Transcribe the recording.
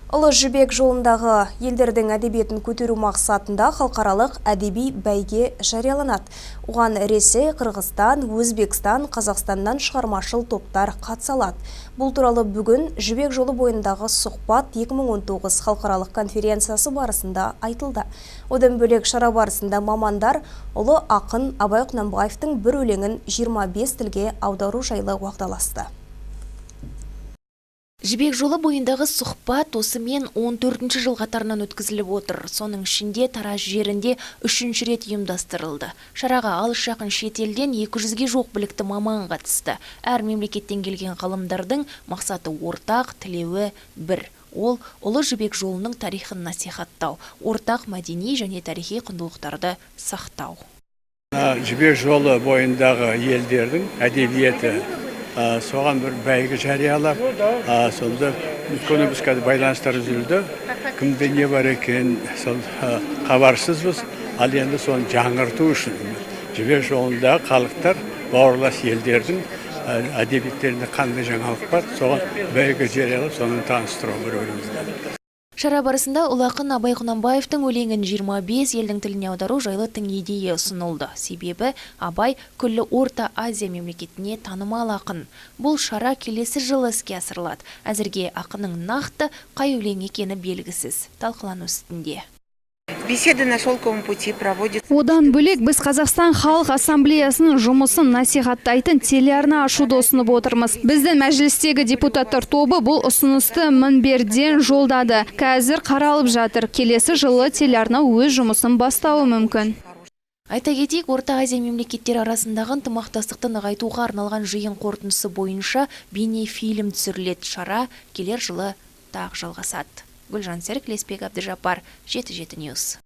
Ұлы жібек жолындағы елдердің әдебиетін көтеру мақсатында халықаралық әдеби бәйге жарияланады. Оған Ресей, Қырғызстан, Өзбекстан, Қазақстаннан шығармашыл топтар қатысалады. Бұл туралы бүгін Жібек жолы бойындағы сұхбат 2019 халықаралық конференциясы барысында айтылды. Одан бөлек шара барысында мамандар ұлы ақын Абай Құнанбаевтың бір өлеңін 25 тілге аудару жайлы уағдаласты. Жібек жолы бойындағы сұхбат осымен 14-ші жыл қатарынан өткізіліп отыр. Соның ішінде Тараз жерінде 3-ші рет ұйымдастырылды. Шараға алыс жақын шетелден 200-ге жоқ білікті маман қатысты. Әр мемлекеттен келген ғалымдардың мақсаты ортақ, тілеуі бір. Ол ұлы жібек жолының тарихын насихаттау, ортақ мәдени және тарихи құндылықтарды сақтау. Жібек жолы бойындағы елдердің әдебиеті соған бір бәйге жариялап, сонда экономикалық байланыстар үзілді. Кімде не бар екен, сол хабарсызбыз. Ал енді соны жаңғырту үшін жібек жолындағы халықтар, бауырлас елдердің әдебиеттерінде қандай жаңалық бар, соған бәйге жариялап, соны таныстыру бір өзімізді. Шара барысында ұлы ақын Абай Құнанбаевтың өлеңін 25 елдің тіліне аудару жайлы тың идея ұсынылды. Себебі Абай күллі Орта Азия мемлекетіне танымал ақын. Бұл шара келесі жылы іске асырылады. Әзірге ақынның нақты қай өлең екені белгісіз. Талқылану үстінде. Беседы на шелковом пути проводит. Одан бөлек біз Қазақстан халық ассамблеясының жұмысын насихаттайтын телеарна ашуды ұсынып отырмыз. Біздің мәжілістегі депутаттар тобы бұл ұсынысты мінберден жолдады. Қазір қаралып жатыр. Келесі жылы телеарна өз жұмысын бастауы мүмкін. Айта кетейік, Орта Азия мемлекеттері арасындағы ынтымақтастықты нығайтуға арналған жиын қорытындысы бойынша бейнефильм түсіріледі. Шара келер жылы тағы жалғасады. Гүлжан Серік, Леспек Әбдіжаппар, 7-7 News.